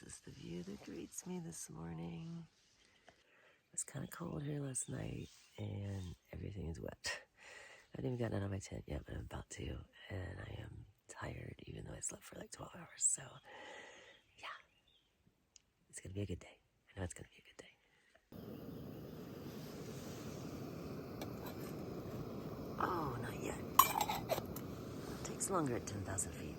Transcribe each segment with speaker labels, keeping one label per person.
Speaker 1: This is the view that greets me this morning. It was kind of cold here last night and everything is wet. I haven't even gotten out of my tent yet, but I'm about to. And I am tired even though I slept for like 12 hours. So yeah, it's going to be a good day. I know it's going to be a good day. Oh, not yet. It takes longer at 10,000 feet.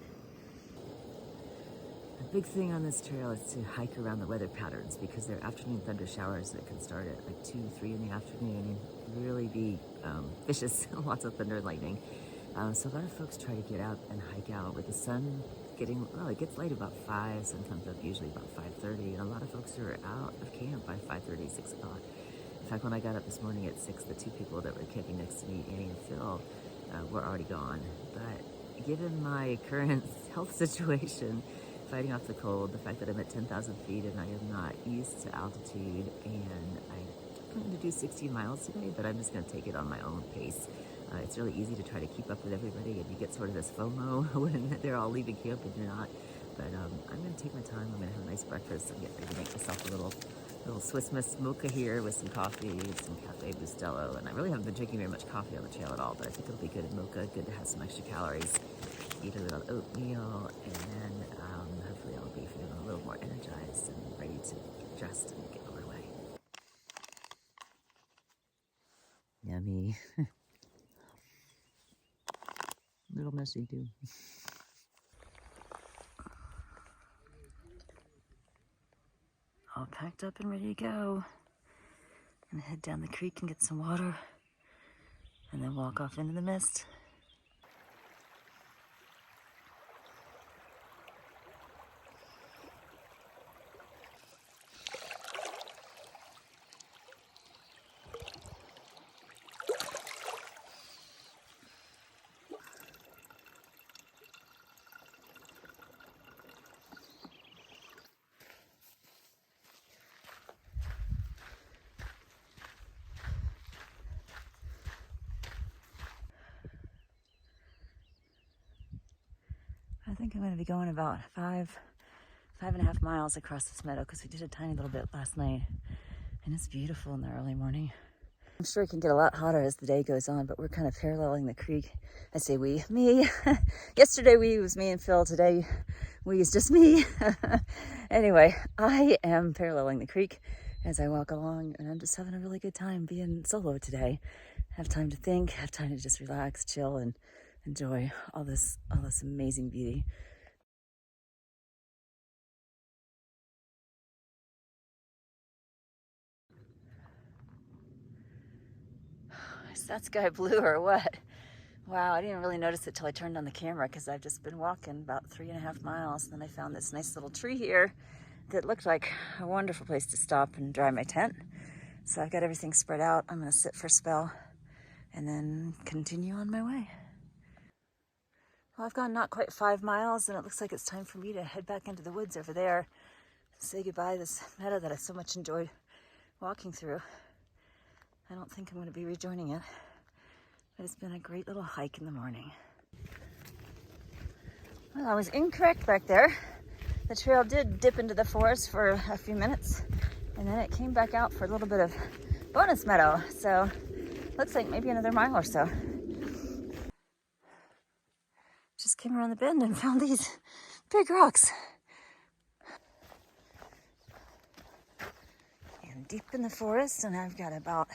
Speaker 1: The big thing on this trail is to hike around the weather patterns because there are afternoon thunder showers that can start at like 2, 3 in the afternoon and really be vicious, lots of thunder and lightning. So a lot of folks try to get out and hike out with the sun getting, well, it gets light about 5, sun comes up usually about 5:30, and a lot of folks are out of camp by 5:30, 6 o'clock. In fact, when I got up this morning at 6, the 2 people that were camping next to me, Annie and Phil, were already gone. But given my current health situation, fighting off the cold, the fact that I'm at 10,000 feet and I am not used to altitude, and I'm going to do 16 miles today, but I'm just going to take it on my own pace. It's really easy to try to keep up with everybody, and you get sort of this FOMO when they're all leaving camp and you're not. But I'm going to take my time. I'm going to have a nice breakfast. I'm going to make myself a little Swiss Miss mocha here with some coffee, some Cafe Bustelo. And I really haven't been drinking very much coffee on the trail at all, but I think it'll be good in mocha, good to have some extra calories. Eat a little oatmeal, and then hopefully I'll be feeling a little more energized and ready to get dressed and get on my way. Yummy. A little messy too. All packed up and ready to go. Gonna head down the creek and get some water and then walk off into the mist. I think I'm going to be going about 5.5 miles across this meadow because we did a tiny little bit last night, and it's beautiful in the early morning. I'm sure it can get a lot hotter as the day goes on, but we're kind of paralleling the creek. I say we, me. Yesterday we was me and Phil. Today we is just me. Anyway, I am paralleling the creek as I walk along, and I'm just having a really good time being solo today. Have time to think, have time to just relax, chill, and enjoy all this amazing beauty. Is that sky blue or what? Wow, I didn't really notice it till I turned on the camera because I've just been walking about 3.5 miles. And then I found this nice little tree here that looked like a wonderful place to stop and dry my tent. So I've got everything spread out. I'm gonna sit for a spell and then continue on my way. Well, I've gone not quite 5 miles, and it looks like it's time for me to head back into the woods over there and say goodbye to this meadow that I so much enjoyed walking through. I don't think I'm going to be rejoining it, but it's been a great little hike in the morning. Well, I was incorrect back there. The trail did dip into the forest for a few minutes, and then it came back out for a little bit of bonus meadow. So looks like maybe another mile or so. Just came around the bend and found these big rocks. And deep in the forest, and I've got about a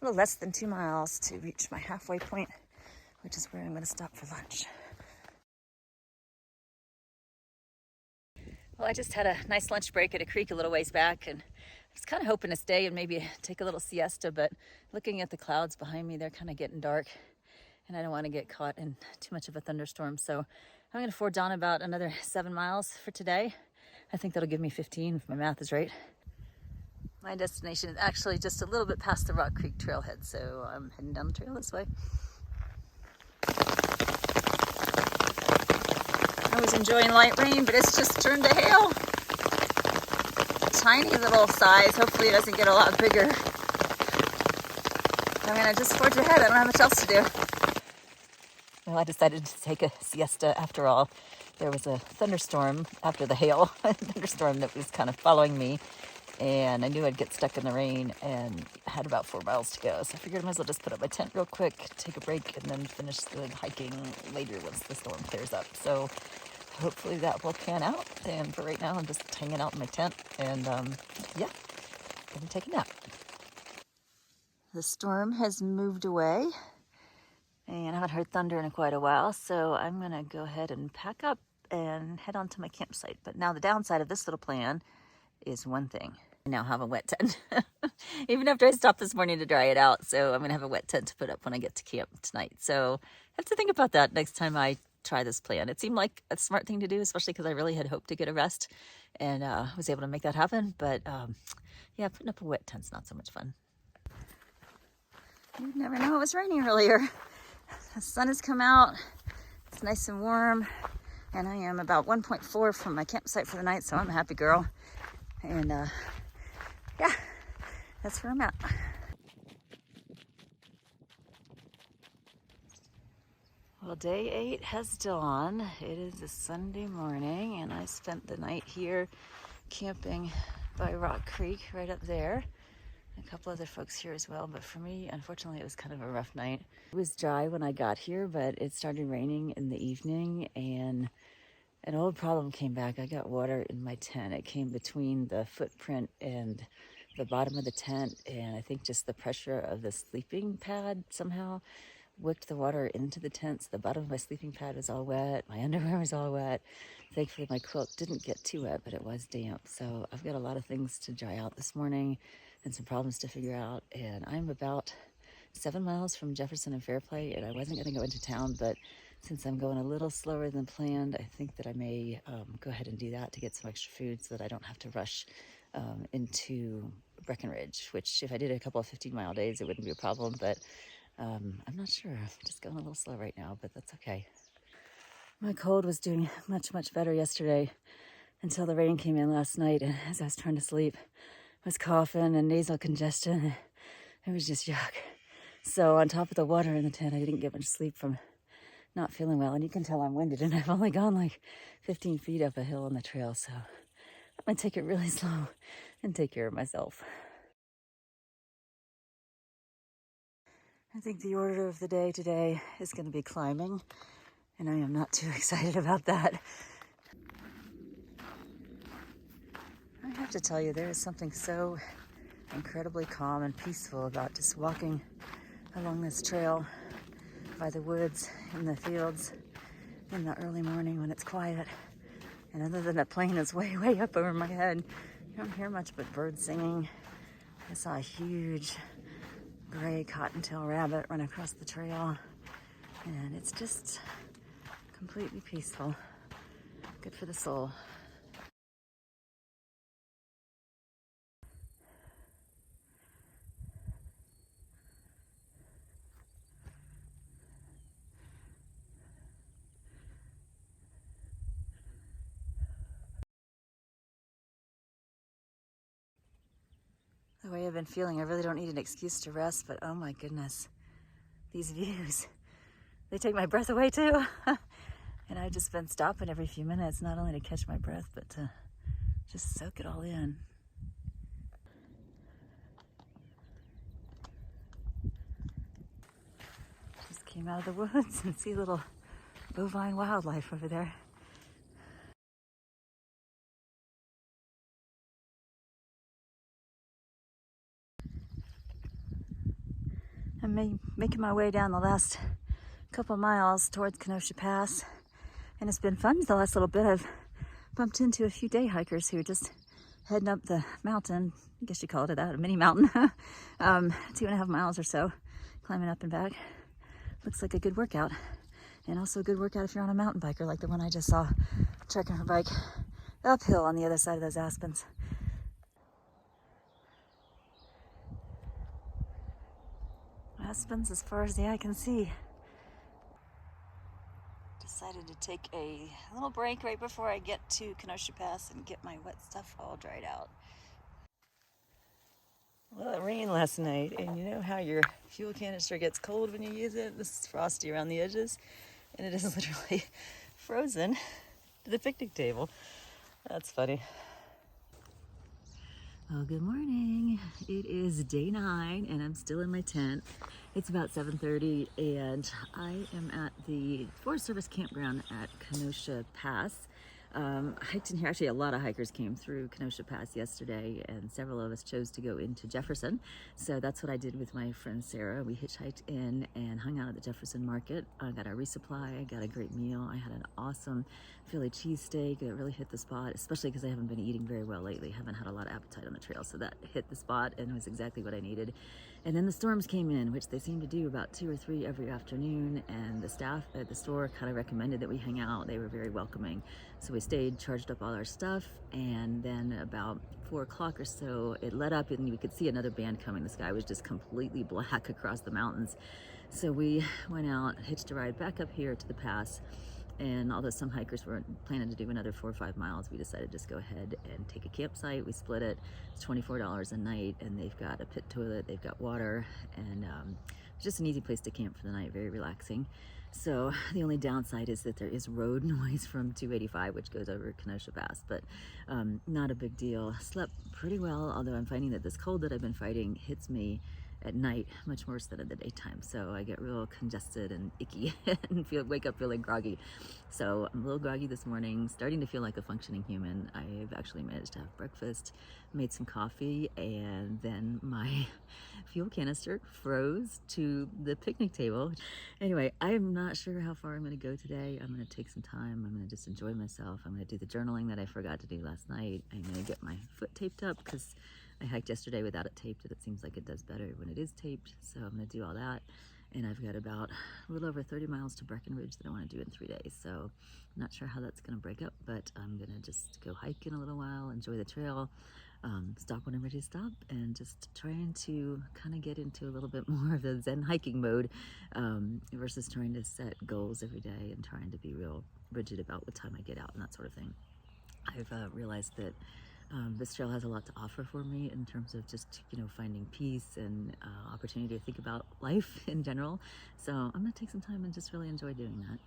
Speaker 1: little less than 2 miles to reach my halfway point, which is where I'm going to stop for lunch. Well, I just had a nice lunch break at a creek a little ways back, and I was kind of hoping to stay and maybe take a little siesta, but looking at the clouds behind me, they're kind of getting dark, and I don't want to get caught in too much of a thunderstorm. So I'm going to forge on about another 7 miles for today. I think that'll give me 15 if my math is right. My destination is actually just a little bit past the Rock Creek trailhead, so I'm heading down the trail this way. I was enjoying light rain, but it's just turned to hail. Tiny little size. Hopefully it doesn't get a lot bigger. I'm gonna just forge ahead. I don't have much else to do. Well, I decided to take a siesta after all. there was a thunderstorm after the hail, a thunderstorm that was kind of following me, and I knew I'd get stuck in the rain and had about 4 miles to go. So I figured I might as well just put up my tent real quick, take a break, and then finish the hiking later once the storm clears up. So hopefully that will pan out. And for right now, I'm just hanging out in my tent and yeah, gonna take a nap. The storm has moved away and I haven't heard thunder in quite a while. So I'm gonna go ahead and pack up and head on to my campsite. But now the downside of this little plan is one thing. I now have a wet tent, even after I stopped this morning to dry it out. So I'm gonna have a wet tent to put up when I get to camp tonight. So I have to think about that next time I try this plan. It seemed like a smart thing to do, especially because I really had hoped to get a rest and was able to make that happen. But yeah, putting up a wet tent's not so much fun. You never know, it was raining earlier. The sun has come out, it's nice and warm, and I am about 1.4 from my campsite for the night, so I'm a happy girl. And yeah, that's where I'm at. Well, day 8 has dawned. It is a Sunday morning, and I spent the night here camping by Rock Creek right up there. A couple other folks here as well, but for me, unfortunately, it was kind of a rough night. It was dry when I got here, but it started raining in the evening, and an old problem came back. I got water in my tent. It came between the footprint and the bottom of the tent, and I think just the pressure of the sleeping pad somehow whipped the water into the tent. So the bottom of my sleeping pad was all wet. My underwear was all wet. Thankfully, my quilt didn't get too wet, but it was damp. So I've got a lot of things to dry out this morning and some problems to figure out. And I'm about 7 miles from Jefferson and Fairplay, and I wasn't going to go into town, but since I'm going a little slower than planned, I think that I may go ahead and do that to get some extra food so that I don't have to rush into Breckenridge, which if I did a couple of 15-mile days, it wouldn't be a problem, but I'm not sure. I'm just going a little slow right now, but that's okay. My cold was doing much, much better yesterday until the rain came in last night, and as I was trying to sleep, I was coughing and nasal congestion. It was just yuck. So on top of the water in the tent, I didn't get much sleep from not feeling well, and you can tell I'm winded, and I've only gone like 15 feet up a hill on the trail, so I'm gonna take it really slow and take care of myself. I think the order of the day today is going to be climbing, and I am not too excited about that. I have to tell you, there is something so incredibly calm and peaceful about just walking along this trail by the woods, in the fields, in the early morning when it's quiet. And other than a plane that's way, way up over my head, you don't hear much but birds singing. I saw a huge gray cottontail rabbit run across the trail, and it's just completely peaceful. Good for the soul. The way I've been feeling, I really don't need an excuse to rest, but oh my goodness, these views, they take my breath away too. And I've just been stopping every few minutes, not only to catch my breath, but to just soak it all in. Just came out of the woods and see little bovine wildlife over there. I'm making my way down the last couple miles towards Kenosha Pass, and it's been fun the last little bit. I've bumped into a few day hikers who are just heading up the mountain. I guess you call it that, a mini mountain. 2.5 miles or so, climbing up and back. Looks like a good workout, and also a good workout if you're on a mountain biker like the one I just saw trekking her bike uphill on the other side of those aspens. Aspens as far as the eye can see. Decided to take a little break right before I get to Kenosha Pass and get my wet stuff all dried out. Well, it rained last night, and you know how your fuel canister gets cold when you use it? This is frosty around the edges, and it is literally frozen to the picnic table. That's funny. Well, good morning. It is day 9 and I'm still in my tent. It's about 7:30 and I am at the Forest Service campground at Kenosha Pass. Hiked in here. Actually, a lot of hikers came through Kenosha Pass yesterday, and several of us chose to go into Jefferson. So that's what I did with my friend Sarah. We hitchhiked in and hung out at the Jefferson Market. I got a resupply. I got a great meal. I had an awesome Philly cheesesteak that really hit the spot, especially because I haven't been eating very well lately. Haven't had a lot of appetite on the trail, so that hit the spot and was exactly what I needed. And then the storms came in, which they seem to do about 2 or 3 every afternoon, and the staff at the store kind of recommended that we hang out. They were very welcoming. So we stayed, charged up all our stuff, and then about 4 o'clock or so, it let up and we could see another band coming. The sky was just completely black across the mountains. So we went out, hitched a ride back up here to the pass, and although some hikers were planning to do another 4 or 5 miles, we decided to just go ahead and take a campsite. We split it. It's $24 a night, and they've got a pit toilet, they've got water, and it's just an easy place to camp for the night, very relaxing. So the only downside is that there is road noise from 285, which goes over Kenosha Pass, but not a big deal. Slept pretty well, although I'm finding that this cold that I've been fighting hits me at night much worse than in the daytime. So I get real congested and icky and wake up feeling groggy. So I'm a little groggy this morning, starting to feel like a functioning human. I've actually managed to have breakfast, made some coffee, and then my fuel canister froze to the picnic table. Anyway, I'm not sure how far I'm going to go today. I'm going to take some time. I'm going to just enjoy myself. I'm going to do the journaling that I forgot to do last night. I'm going to get my foot taped up because I hiked yesterday without it taped, and it seems like it does better when it is taped. So I'm going to do all that. And I've got about a little over 30 miles to Breckenridge that I want to do in 3 days. So I'm not sure how that's going to break up, but I'm going to just go hike in a little while, enjoy the trail, stop when I'm ready to stop, and just trying to kind of get into a little bit more of the Zen hiking mode versus trying to set goals every day and trying to be real rigid about what time I get out and that sort of thing. I've realized that this trail has a lot to offer for me in terms of just, finding peace and opportunity to think about life in general. So I'm going to take some time and just really enjoy doing that.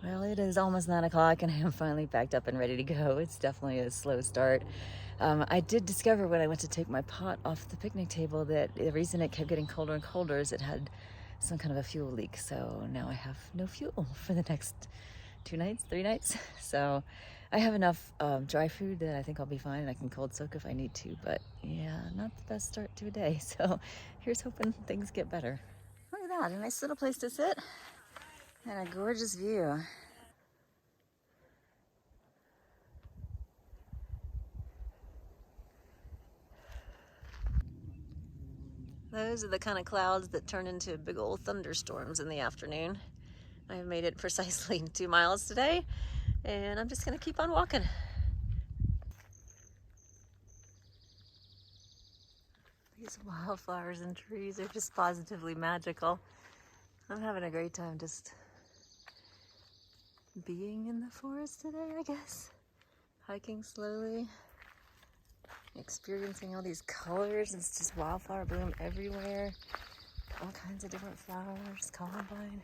Speaker 1: Well, it is almost 9 o'clock and I am finally packed up and ready to go. It's definitely a slow start. I did discover when I went to take my pot off the picnic table that the reason it kept getting colder and colder is it had some kind of a fuel leak. So now I have no fuel for the next 2 nights, 3 nights. So I have enough dry food that I think I'll be fine. I can cold soak if I need to, but yeah, not the best start to a day. So here's hoping things get better. Look at that, a nice little place to sit and a gorgeous view. Those are the kind of clouds that turn into big old thunderstorms in the afternoon. I have made it precisely 2 miles today, and I'm just gonna keep on walking. These wildflowers and trees are just positively magical. I'm having a great time just being in the forest today, I guess. Hiking slowly, experiencing all these colors. It's just wildflower bloom everywhere. All kinds of different flowers, columbine.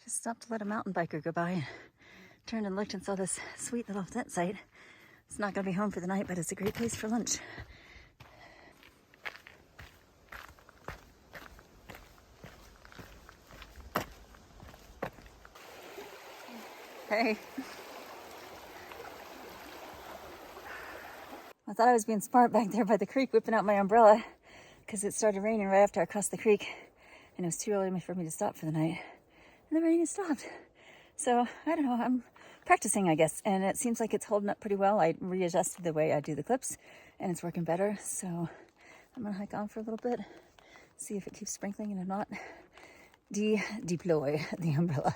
Speaker 1: Just stopped to let a mountain biker go by and turned and looked and saw this sweet little tent site. It's not gonna be home for the night, but it's a great place for lunch. Hey. I thought I was being smart back there by the creek whipping out my umbrella because it started raining right after I crossed the creek and it was too early for me to stop for the night. And the rain has stopped. So, I don't know, I'm practicing, I guess, and it seems like it's holding up pretty well. I readjusted the way I do the clips and it's working better. So, I'm gonna hike on for a little bit, see if it keeps sprinkling, and if not, deploy the umbrella.